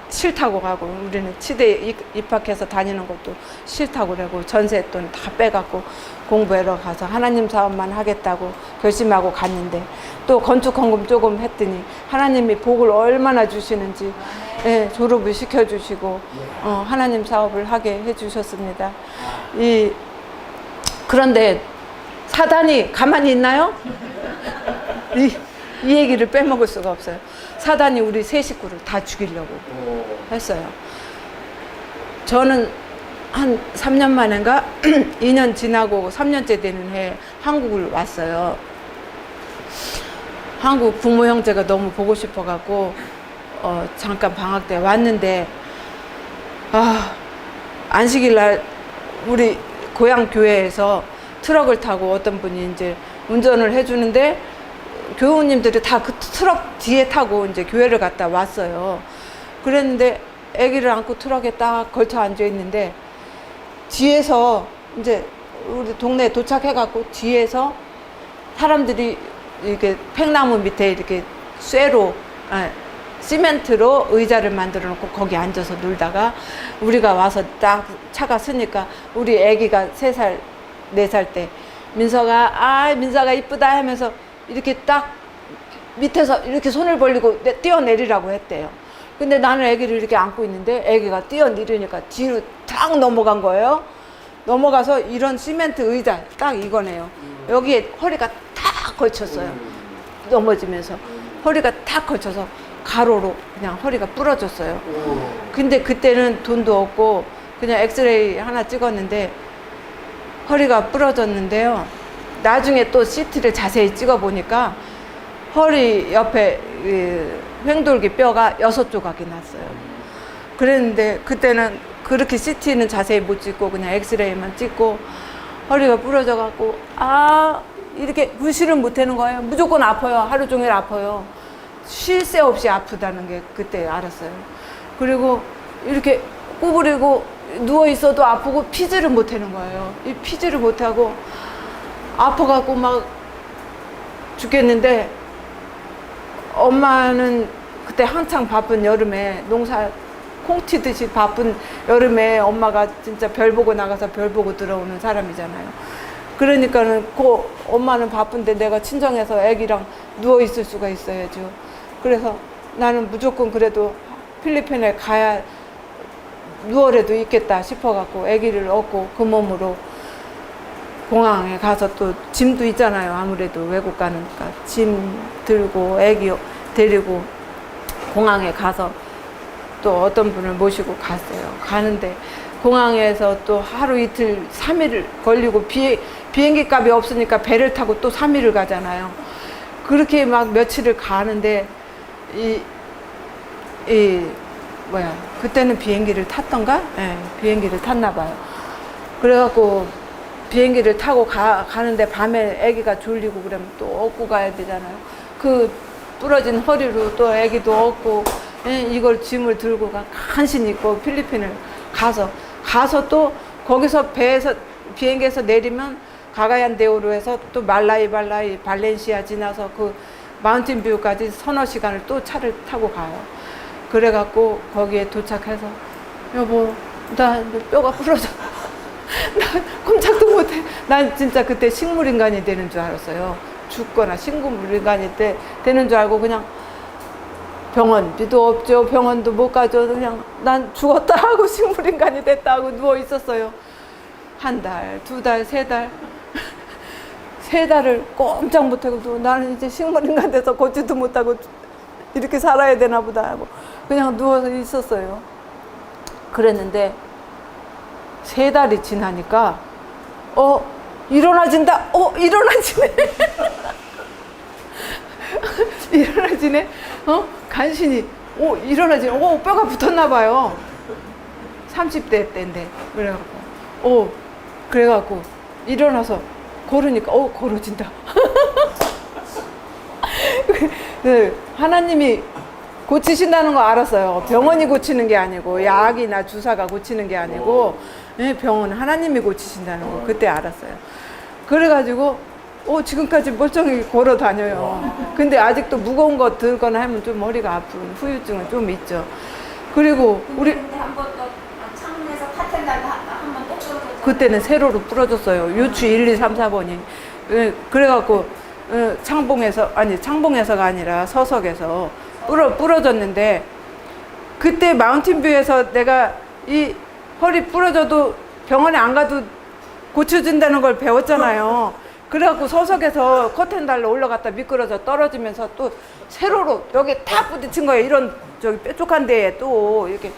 싫다고 가고 우리는 치대 입학해서 다니는 것도 싫다고 그러고 전세돈 다 빼갖고 공부하러 가서 하나님 사업만 하겠다고 결심하고 갔는데 또 건축헌금 조금 했더니 하나님이 복을 얼마나 주시는지 졸업을 시켜주시고 하나님 사업을 하게 해주셨습니다. 그런데 사단이 가만히 있나요? 이 얘기를 빼먹을 수가 없어요. 사단이 우리 세 식구를 다 죽이려고 했어요. 저는 한 3년 만인가 2년 지나고 3년째 되는 해에 한국을 왔어요. 한국 부모 형제가 너무 보고 싶어갖고 잠깐 방학 때 왔는데 안식일 날 우리 고향 교회에서 트럭을 타고 어떤 분이 이제 운전을 해주는데 교우님들이 다 그 트럭 뒤에 타고 이제 교회를 갔다 왔어요. 그랬는데 아기를 안고 트럭에 딱 걸쳐 앉아 있는데 뒤에서 이제 우리 동네에 도착해갖고 뒤에서 사람들이 이렇게 팽나무 밑에 이렇게 쇠로 시멘트로 의자를 만들어 놓고 거기 앉아서 놀다가 우리가 와서 딱 차가 서니까 우리 아기가 3살, 4살 때 민서가 이쁘다 하면서 이렇게 딱 밑에서 이렇게 손을 벌리고 뛰어내리라고 했대요. 근데 나는 아기를 이렇게 안고 있는데 아기가 뛰어내리니까 뒤로 탁 넘어간 거예요. 넘어가서 이런 시멘트 의자 딱 이거네요. 여기에 허리가 탁 걸쳤어요. 넘어지면서 허리가 탁 걸쳐서 가로로 그냥 허리가 부러졌어요. 근데 그때는 돈도 없고 그냥 엑스레이 하나 찍었는데 허리가 부러졌는데요. 나중에 또 CT를 자세히 찍어보니까 허리 옆에 횡돌기 뼈가 6조각이 났어요. 그랬는데 그때는 그렇게 CT는 자세히 못 찍고 그냥 엑스레이만 찍고 허리가 부러져갖고 이렇게 무시는 못하는 거예요. 무조건 아파요. 하루 종일 아파요. 쉴 새 없이 아프다는 게 그때 알았어요. 그리고 이렇게 구부리고 누워 있어도 아프고 피지를 못하는 거예요. 이 피지를 못하고 아파갖고 막 죽겠는데 엄마는 그때 한창 바쁜 여름에 농사 콩 튀듯이 바쁜 여름에 엄마가 진짜 별 보고 나가서 별 보고 들어오는 사람이잖아요. 그러니까는 엄마는 바쁜데 내가 친정에서 애기랑 누워 있을 수가 있어야죠. 그래서 나는 무조건 그래도 필리핀에 가야 누워라도 있겠다 싶어갖고 애기를 얻고 그 몸으로 공항에 가서 또 짐도 있잖아요. 아무래도 외국 가니까 짐 들고 애기 데리고 공항에 가서 또 어떤 분을 모시고 갔어요. 가는데 공항에서 또 하루 이틀 3일을 걸리고 비행기 값이 없으니까 배를 타고 또 3일을 가잖아요. 그렇게 막 며칠을 가는데 그때는 비행기를 탔던가? 네, 비행기를 탔나 봐요. 그래갖고 비행기를 타고 가는데 밤에 아기가 졸리고 그러면 또 업고 가야 되잖아요. 그 부러진 허리로 또 아기도 업고 이걸 짐을 들고 간신히 있고 필리핀을 가서 또 거기서 비행기에서 내리면 가가얀데오로 해서 또 말라이 발렌시아 지나서 그 마운틴뷰까지 서너 시간을 또 차를 타고 가요. 그래갖고 거기에 도착해서 여보 나 뼈가 부러져. 나 꼼짝도 못해. 난 진짜 그때 식물인간이 되는 줄 알았어요. 죽거나 식물인간이 되는 줄 알고 그냥 병원비도 없죠. 병원도 못 가죠. 그냥 난 죽었다 하고 식물인간이 됐다 하고 누워 있었어요. 1달, 2달, 3달. 3달을 꼼짝 못하고 나는 이제 식물인간 돼서 걷지도 못하고 이렇게 살아야 되나 보다 하고 그냥 누워서 있었어요. 그랬는데 3달이 지나니까 일어나진다. 일어나지네. 일어나지네. 간신히 일어나지네. 뼈가 붙었나 봐요. 30대 때인데 그래갖고 일어나서 걸으니까 걸어진다. 네, 하나님이 고치신다는 거 알았어요. 병원이 고치는 게 아니고 약이나 주사가 고치는 게 아니고 병원 하나님이 고치신다는 거 그때 알았어요. 그래가지고 지금까지 멀쩡히 걸어 다녀요. 근데 아직도 무거운 거 들거나 하면 좀 머리가 아픈 후유증은 좀 있죠. 그리고 우리 한번 또 창문에서 카텐달 한번 또 부러졌죠. 그때는 세로로 부러졌어요. 유추 1, 2, 3, 4번이. 그래갖고 창봉에서가 아니라 서석에서 부러졌는데 그때 마운틴뷰에서 내가 이 허리 부러져도 병원에 안 가도 고쳐준다는 걸 배웠잖아요. 그래갖고 서석에서 커튼달로 올라갔다 미끄러져 떨어지면서 또 세로로 여기 탁 부딪힌 거예요. 이런 저기 뾰족한 데에 또 이렇게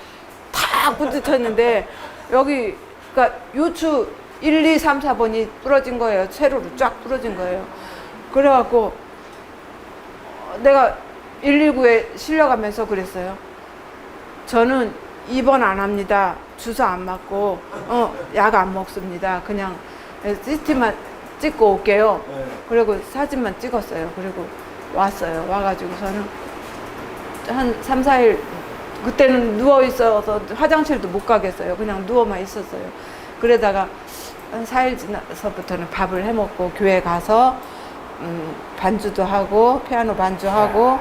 탁 부딪혔는데 여기 그러니까 요추 1, 2, 3, 4번이 부러진 거예요. 세로로 쫙 부러진 거예요. 그래갖고 내가 119에 실려가면서 그랬어요. 저는 입원 안 합니다. 주사 안 맞고 약 안 먹습니다. 그냥 CT만 찍고 올게요. 그리고 사진만 찍었어요. 그리고 왔어요. 와가지고서는 한 3, 4일 그때는 누워 있어서 화장실도 못 가겠어요. 그냥 누워만 있었어요. 그러다가 한 4일 지나서부터는 밥을 해 먹고 교회 가서 반주도 하고 피아노 반주하고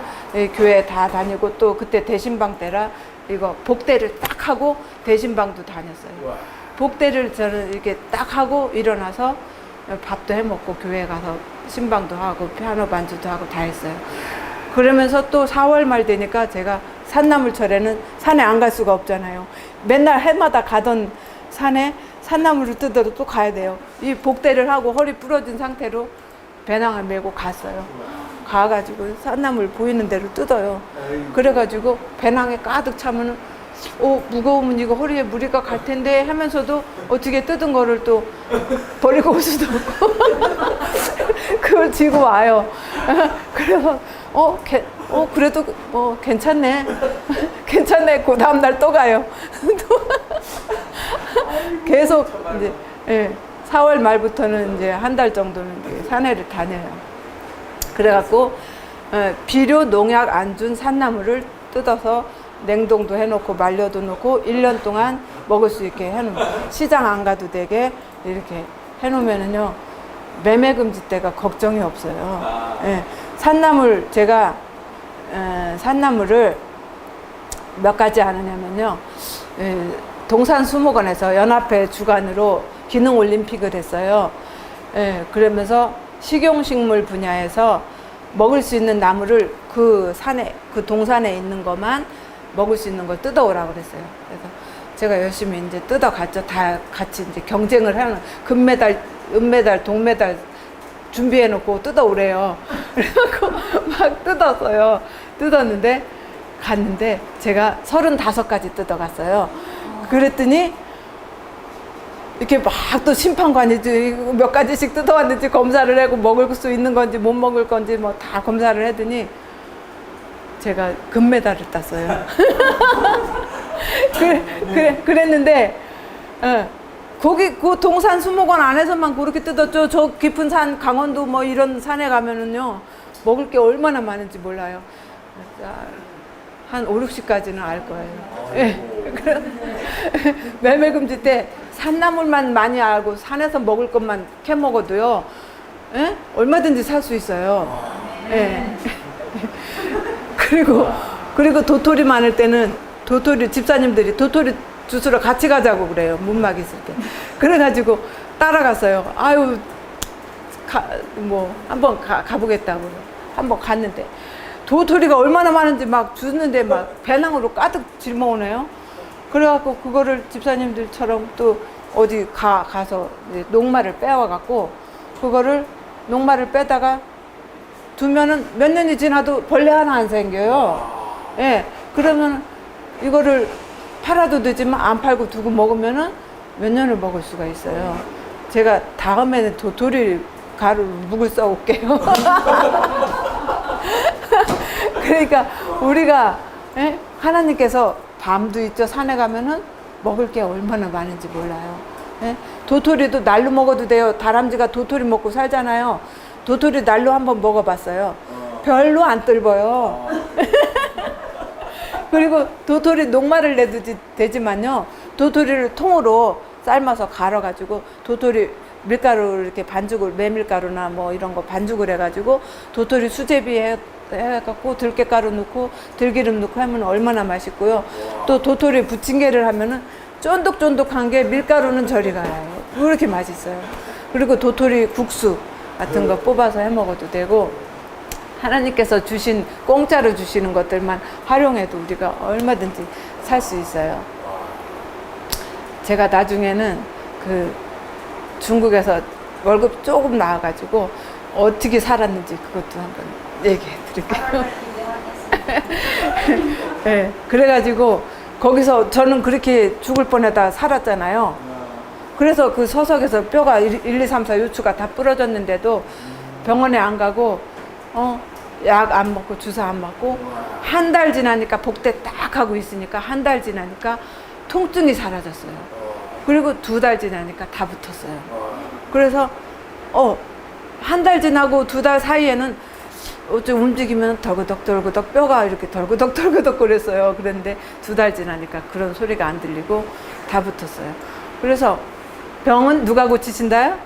교회 다 다니고 또 그때 대신방 때라 이거 복대를 딱 하고 대신방도 다녔어요. 복대를 저는 이렇게 딱 하고 일어나서 밥도 해 먹고 교회 가서 신방도 하고 피아노 반주도 하고 다 했어요. 그러면서 또 4월 말 되니까 제가 산나물철에는 산에 안 갈 수가 없잖아요. 맨날 해마다 가던 산에 산나물을 뜯어도 또 가야 돼요. 이 복대를 하고 허리 부러진 상태로 배낭을 메고 갔어요. 가가지고 산나물 보이는 대로 뜯어요. 그래가지고 배낭에 가득 차면은 무거우면 이거 허리에 무리가 갈 텐데 하면서도 어떻게 뜯은 거를 또 버리고 올 수도 없고 그걸 지고 와요. 그래서 그래도 괜찮네. 괜찮네. 그 다음날 또 가요. 계속 이제 4월 말부터는 이제 한 달 정도는 이제 산에를 다녀요. 그래갖고 비료 농약 안 준 산나물을 뜯어서 냉동도 해놓고 말려도 놓고 1년 동안 먹을 수 있게 해놓은 시장 안 가도 되게 이렇게 해놓으면은요 매매 금지 때가 걱정이 없어요. 예, 산나물 제가 산나물을 몇 가지 하느냐면요. 동산수목원에서 연합회 주관으로 기능올림픽을 했어요. 그러면서 식용식물 분야에서 먹을 수 있는 나무를 그 산에, 그 동산에 있는 것만 먹을 수 있는 걸 뜯어오라고 그랬어요. 그래서 제가 열심히 이제 뜯어갔죠. 다 같이 이제 경쟁을 하는 금메달, 은메달, 동메달 준비해놓고 뜯어오래요. 그래갖고 막 뜯었어요. 뜯었는데 갔는데 제가 35가지 뜯어갔어요. 그랬더니 이렇게 막 또 심판관이 몇 가지씩 뜯어왔는지 검사를 하고 먹을 수 있는 건지 못 먹을 건지 뭐 다 검사를 했더니 제가 금메달을 땄어요. 그랬는데 거기 그 동산 수목원 안에서만 그렇게 뜯었죠. 저 깊은 산 강원도 뭐 이런 산에 가면은요 먹을 게 얼마나 많은지 몰라요. 한 5, 60가지는 알 거예요. 예. 매매금지 때 산나물만 많이 알고 산에서 먹을 것만 캐 먹어도요, 예? 얼마든지 살 수 있어요. 예. 그리고 도토리 많을 때는 집사님들이 도토리 주스러 같이 가자고 그래요. 문막 있을 때. 그래가지고 따라갔어요. 아유, 한번 가보겠다고. 한번 갔는데. 도토리가 얼마나 많은지 막 주는데 막 배낭으로 가득 짊어오네요. 그래갖고 그거를 집사님들처럼 또 어디 가서 녹말을 빼와갖고 그거를 녹말을 빼다가 두면은 몇 년이 지나도 벌레 하나 안 생겨요. 예. 그러면 이거를 팔아도 되지만 안 팔고 두고 먹으면은 몇 년을 먹을 수가 있어요. 제가 다음에는 도토리 가루 묵을 써올게요. 그러니까 우리가 하나님께서 밤도 있죠. 산에 가면은 먹을 게 얼마나 많은지 몰라요. 도토리도 날로 먹어도 돼요. 다람쥐가 도토리 먹고 살잖아요. 도토리 날로 한번 먹어봤어요. 별로 안 뜰어요. 그리고 도토리 녹말을 내도 되지만요. 도토리를 통으로 삶아서 갈아가지고 도토리 밀가루 이렇게 반죽을 메밀가루나 뭐 이런 거 반죽을 해가지고 도토리 수제비 해갖고 들깨가루 넣고 들기름 넣고 하면 얼마나 맛있고요. 또 도토리 부침개를 하면은 쫀득쫀득한 게 밀가루는 저리 가요. 그렇게 맛있어요. 그리고 도토리 국수 같은 거 뽑아서 해 먹어도 되고 하나님께서 주신 공짜로 주시는 것들만 활용해도 우리가 얼마든지 살 수 있어요. 제가 나중에는 그 중국에서 월급 조금 나와가지고 어떻게 살았는지 그것도 한번 얘기해 드릴게요. 네, 그래가지고 거기서 저는 그렇게 죽을 뻔하다 살았잖아요. 그래서 그 서석에서 뼈가 1, 2, 3, 4 요추가 다 부러졌는데도 병원에 안 가고 약 안 먹고 주사 안 맞고 우와. 한 달 지나니까 복대 딱 하고 있으니까 한 달 지나니까 통증이 사라졌어요. 그리고 2달 지나니까 다 붙었어요. 그래서 한 달 지나고 2달 사이에는 어째 움직이면 덜그덕 뼈가 이렇게 덜그덕 그랬어요. 그런데 2달 지나니까 그런 소리가 안 들리고 다 붙었어요. 그래서 병은 누가 고치신다요?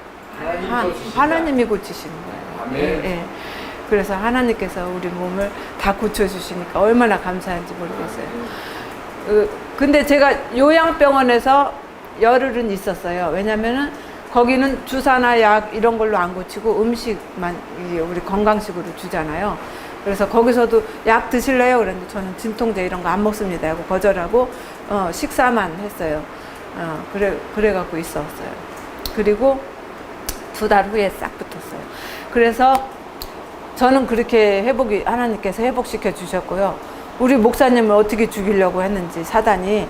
하나님이 고치시는 거예요. 아멘. 예. 그래서 하나님께서 우리 몸을 다 고쳐주시니까 얼마나 감사한지 모르겠어요. 근데 제가 요양병원에서 열흘은 있었어요. 왜냐면은 거기는 주사나 약 이런 걸로 안 고치고 음식만 이게 우리 건강식으로 주잖아요. 그래서 거기서도 약 드실래요? 그랬는데 저는 진통제 이런 거 안 먹습니다 하고 거절하고 식사만 했어요. 그래갖고 있었어요. 그리고 2달 후에 싹 붙었어요. 그래서 저는 그렇게 하나님께서 회복시켜 주셨고요. 우리 목사님을 어떻게 죽이려고 했는지 사단이,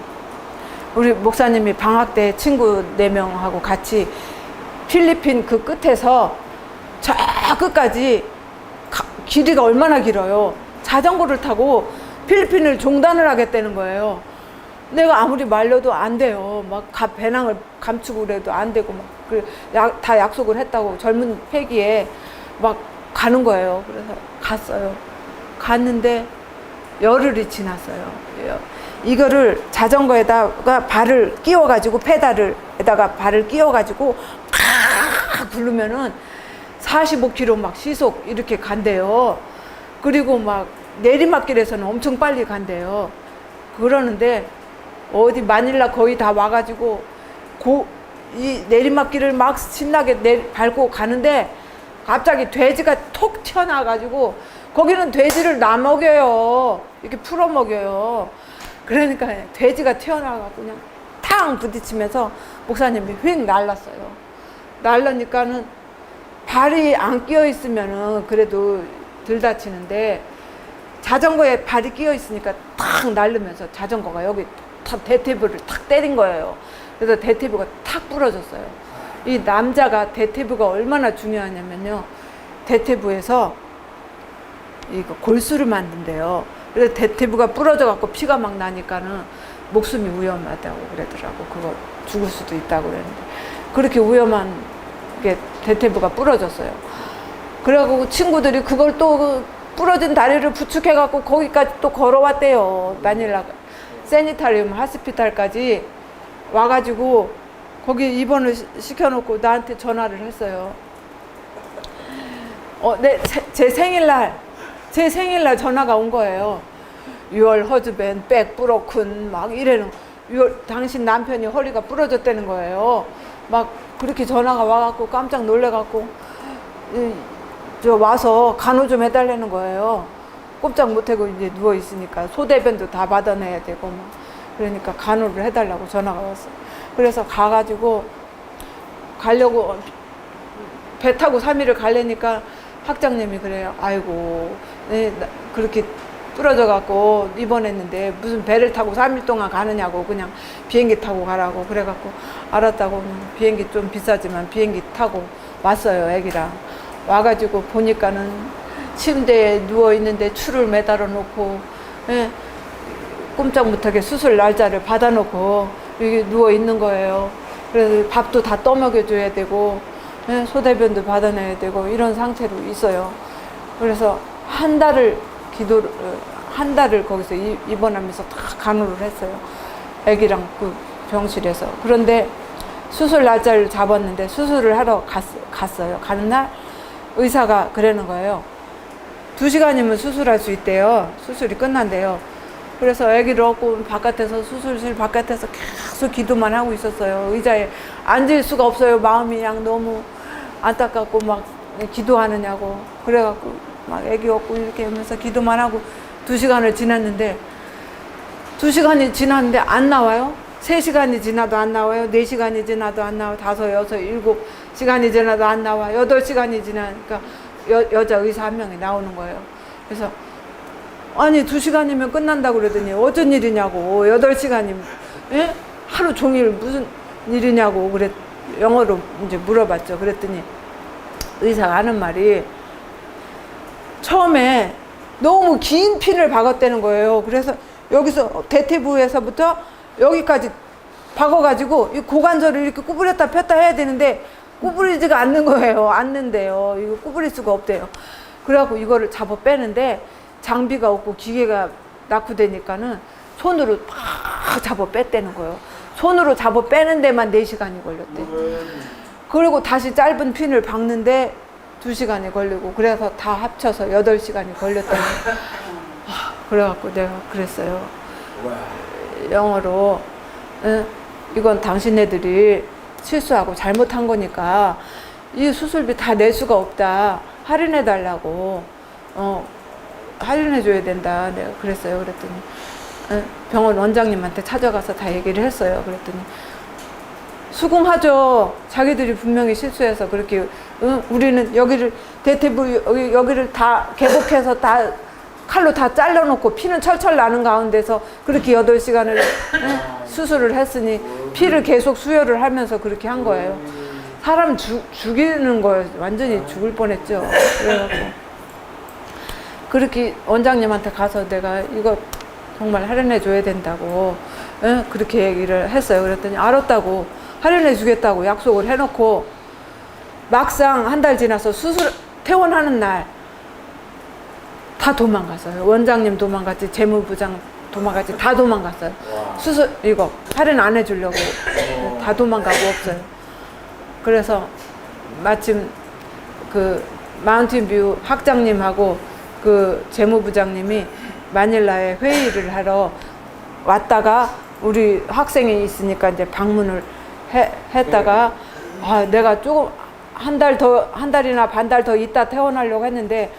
우리 목사님이 방학 때 친구 4명하고 같이 필리핀 그 끝에서 저 끝까지 길이가 얼마나 길어요. 자전거를 타고 필리핀을 종단을 하겠다는 거예요. 내가 아무리 말려도 안 돼요. 막 배낭을 감추고 그래도 안 되고 다 약속을 했다고 젊은 패기에 막 가는 거예요. 그래서 갔어요. 갔는데 열흘이 지났어요. 이거를 자전거에다가 발을 끼워가지고 페달에다가 발을 끼워가지고 팍 굴르면은 45km 막 시속 이렇게 간대요. 그리고 막 내리막길에서는 엄청 빨리 간대요. 그러는데 어디 마닐라 거의 다 와가지고 이 내리막길을 막 신나게 밟고 가는데 갑자기 돼지가 톡 튀어나와가지고 거기는 돼지를 나 먹여요. 이렇게 풀어 먹여요. 그러니까 돼지가 튀어나와가지고 그냥 탕 부딪히면서 목사님이 휙 날랐어요. 날라니까는 발이 안 끼어 있으면은 그래도 덜 다치는데 자전거에 발이 끼어 있으니까 탁 날르면서 자전거가 여기 대퇴부를 탁 때린 거예요. 그래서 대퇴부가 탁 부러졌어요. 이 남자가 대퇴부가 얼마나 중요하냐면요. 대퇴부에서 이거 골수를 만든대요. 그래서 대퇴부가 부러져 갖고 피가 막 나니까는 목숨이 위험하다고 그러더라고. 그거 죽을 수도 있다고 그랬는데 그렇게 위험한 게 대퇴부가 부러졌어요. 그래갖고 친구들이 그걸 또 부러진 다리를 부축해 갖고 거기까지 또 걸어왔대요. 마닐라 세니타리움 하스피탈까지 와가지고 거기 입원을 시켜놓고 나한테 전화를 했어요. 제 생일날 전화가 온 거예요. 6월 허즈밴 백 브로큰 막 이래는 6월 당신 남편이 허리가 부러졌다는 거예요. 막 그렇게 전화가 와갖고 깜짝 놀래갖고 저 와서 간호 좀 해달라는 거예요. 꼼짝 못하고 이제 누워 있으니까 소대변도 다 받아내야 되고 막 그러니까 간호를 해달라고 전화가 왔어요. 그래서 가가지고 가려고 배 타고 3일을 가려니까 학장님이 그래요. 아이고, 그렇게 부러져 갖고 입원했는데 무슨 배를 타고 3일 동안 가느냐고 그냥 비행기 타고 가라고 그래갖고 알았다고 비행기 좀 비싸지만 비행기 타고 왔어요. 애기랑 와가지고 보니까는 침대에 누워 있는데 추를 매달아 놓고 꼼짝 못하게 수술 날짜를 받아놓고 여기 누워 있는 거예요. 그래서 밥도 다 떠먹여줘야 되고 소대변도 받아내야 되고 이런 상태로 있어요. 그래서 한 달을 거기서 입원하면서 다 간호를 했어요. 애기랑 그 병실에서. 그런데 수술 날짜를 잡았는데 수술을 하러 갔어요. 가는 날 의사가 그러는 거예요. 2시간이면 수술할 수 있대요. 수술이 끝난대요. 그래서 아기를 업고 바깥에서 수술실 바깥에서 계속 기도만 하고 있었어요. 의자에 앉을 수가 없어요. 마음이 그냥 너무 안타깝고 막 기도하느냐고. 그래갖고 막 아기 업고 이렇게 하면서 기도만 하고 2시간을 지났는데 2시간이 지났는데 안 나와요. 3시간이 지나도 안 나와요. 4시간이 지나도 안 나와요. 5, 6, 7시간이 지나도 안 나와. 8시간이 지나니까 여자 의사 한 명이 나오는 거예요. 그래서 아니 2시간이면 끝난다고 그러더니 어쩐 일이냐고 8시간이면 하루 종일 무슨 일이냐고 영어로 이제 물어봤죠. 그랬더니 의사가 하는 말이 처음에 너무 긴 핀을 박았다는 거예요. 그래서 여기서 대퇴부에서부터 여기까지 박아가지고 이 고관절을 이렇게 구부렸다 폈다 해야 되는데 구부리지가 않는 거예요. 않는데요. 이거 구부릴 수가 없대요. 그래갖고 이거를 잡아 빼는데 장비가 없고 기계가 낙후되니까는 손으로 팍 잡아 뺐다는 거예요. 손으로 잡아 빼는 데만 4시간이 걸렸대. 그리고 다시 짧은 핀을 박는데 2시간이 걸리고 그래서 다 합쳐서 8시간이 걸렸다는 거예요. 그래갖고 내가 그랬어요. 영어로 응? 이건 당신네들이 실수하고 잘못한 거니까 이 수술비 다 낼 수가 없다. 할인해 달라고. 할인해 줘야 된다. 내가 그랬어요. 그랬더니 병원 원장님한테 찾아가서 다 얘기를 했어요. 그랬더니 수긍하죠. 자기들이 분명히 실수해서 그렇게 우리는 여기를 대퇴부 여기를 다 개복해서 다 칼로 다 잘라놓고 피는 철철 나는 가운데서 그렇게 8시간을 수술을 했으니 피를 계속 수혈을 하면서 그렇게 한 거예요. 사람 죽이는 거예요. 완전히 죽을 뻔했죠. 그래갖고 그렇게 원장님한테 가서 내가 이거 정말 할인해 줘야 된다고 그렇게 얘기를 했어요. 그랬더니 알았다고 할인해 주겠다고 약속을 해놓고 막상 한 달 지나서 수술 퇴원하는 날 다 도망갔어요. 원장님 도망갔지, 재무부장 도망갔지, 다 도망갔어요. 수술 이거 할인 안 해주려고 다 도망가고 없어요. 그래서 마침 그 마운틴뷰 학장님하고 그 재무부장님이 마닐라에 회의를 하러 왔다가 우리 학생이 있으니까 이제 방문을 했다가 내가 조금 한 달이나 반 달 더 있다 퇴원하려고 했는데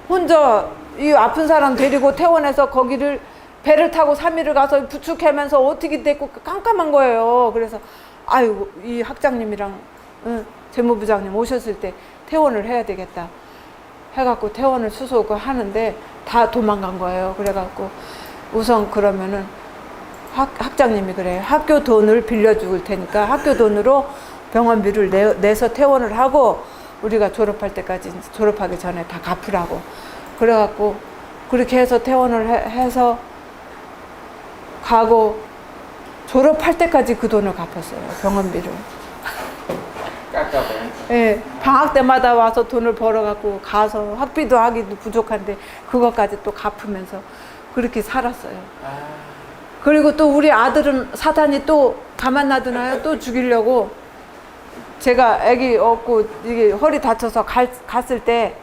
혼자 이 아픈 사람 데리고 퇴원해서 거기를 배를 타고 3일을 가서 부축하면서 어떻게 됐고 깜깜한 거예요. 그래서 아유 이 학장님이랑 재무부장님 오셨을 때 퇴원을 해야 되겠다 해갖고 퇴원을 수속을 하는데 다 도망간 거예요. 그래갖고 우선 그러면은 학장님이 그래요. 학교 돈을 빌려줄 테니까 학교 돈으로 병원비를 내서 퇴원을 하고 우리가 졸업할 때까지 졸업하기 전에 다 갚으라고. 그래갖고 그렇게 해서 퇴원을 해서 가고 졸업할 때까지 그 돈을 갚았어요. 병원비를. 깎아봐요. 예, 방학 때마다 와서 돈을 벌어갖고 가서 학비도 하기도 부족한데 그것까지 또 갚으면서 그렇게 살았어요. 그리고 또 우리 아들은 사탄이 또 가만 놔두나요? 또 죽이려고 제가 아기 얻고 이게 허리 다쳐서 갔을 때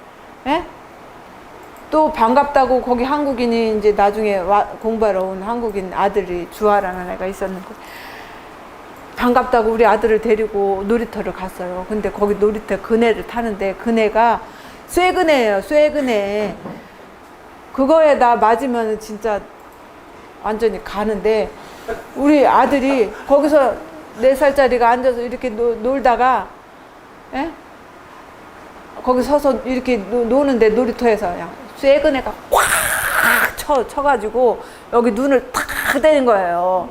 또 반갑다고 거기 한국인이 이제 나중에 공부하러 온 한국인 아들이 주아라는 애가 있었는데 반갑다고 우리 아들을 데리고 놀이터를 갔어요. 근데 거기 놀이터 그네를 타는데 그네가 쇠그네예요. 쇠그네. 그거에다 맞으면 진짜 완전히 가는데 우리 아들이 거기서 4살짜리가 앉아서 이렇게 놀다가 거기 서서 이렇게 노는데 놀이터에서 그냥 쇠그네가 꽉 쳐가지고 여기 눈을 탁 때린 거예요.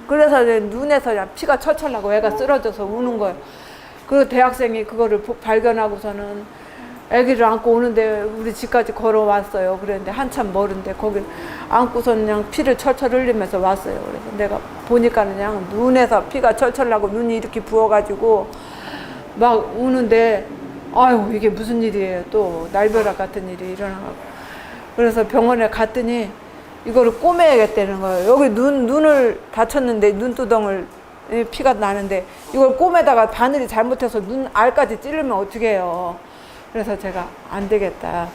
그래서 눈에서 그냥 피가 철철 나고 애가 쓰러져서 우는 거예요. 그 대학생이 그거를 발견하고서는 아기를 안고 오는데 우리 집까지 걸어왔어요. 그랬는데 한참 멀은데 거기 안고서 그냥 피를 철철 흘리면서 왔어요. 그래서 내가 보니까 그냥 눈에서 피가 철철 나고 눈이 이렇게 부어가지고 막 우는데 아유 이게 무슨 일이에요. 또 날벼락 같은 일이 일어나고 그래서 병원에 갔더니 이거를 꼬매야겠다는 거예요. 여기 눈을 다쳤는데 눈두덩을 피가 나는데 이걸 꼬매다가 바늘이 잘못해서 눈 알까지 찌르면 어떻게 해요. 그래서 제가 안 되겠다.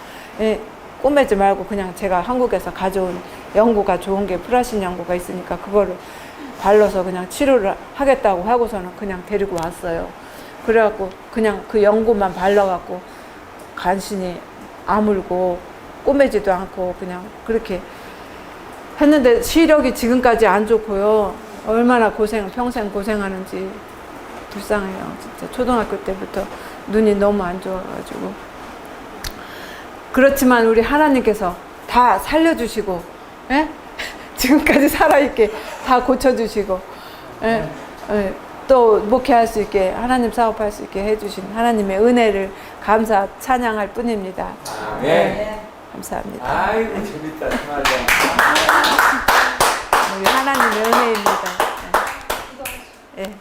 꼬매지 말고 그냥 제가 한국에서 가져온 연고가 좋은 게 프라신 연고가 있으니까 그거를 발라서 그냥 치료를 하겠다고 하고서는 그냥 데리고 왔어요. 그래갖고 그냥 그 연고만 발라갖고 간신히 아물고 꼬매지도 않고 그냥 그렇게 했는데 시력이 지금까지 안 좋고요. 얼마나 평생 고생하는지 불쌍해요. 진짜 초등학교 때부터 눈이 너무 안 좋아가지고. 그렇지만 우리 하나님께서 다 살려주시고 지금까지 살아있게 다 고쳐주시고 또 목회할 수 있게 하나님 사업할 수 있게 해주신 하나님의 은혜를 감사 찬양할 뿐입니다. 아멘. 감사합니다. 아이고 재밌다 정말. 우리 하나님의 은혜입니다. 예.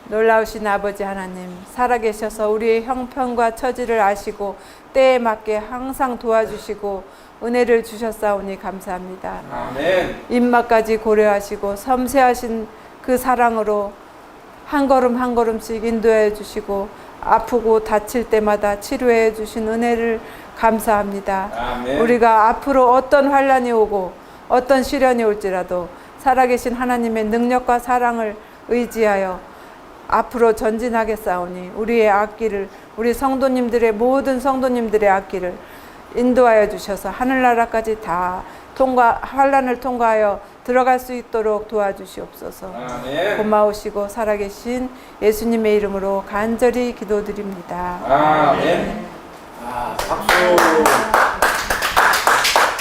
놀라우신 아버지 하나님, 살아계셔서 우리의 형편과 처지를 아시고 때에 맞게 항상 도와주시고 은혜를 주셨사오니 감사합니다. 아멘. 입맛까지 고려하시고 섬세하신 그 사랑으로 한 걸음 한 걸음씩 인도해 주시고 아프고 다칠 때마다 치료해 주신 은혜를 감사합니다. 아멘. 우리가 앞으로 어떤 환란이 오고 어떤 시련이 올지라도 살아계신 하나님의 능력과 사랑을 의지하여 앞으로 전진하겠사오니 우리의 앞길을, 우리 성도님들의 모든 성도님들의 앞길을 인도하여 주셔서 하늘나라까지 다 환란을 통과하여 들어갈 수 있도록 도와주시옵소서. 아멘. 고마우시고 살아계신 예수님의 이름으로 간절히 기도드립니다. 아멘. 박수.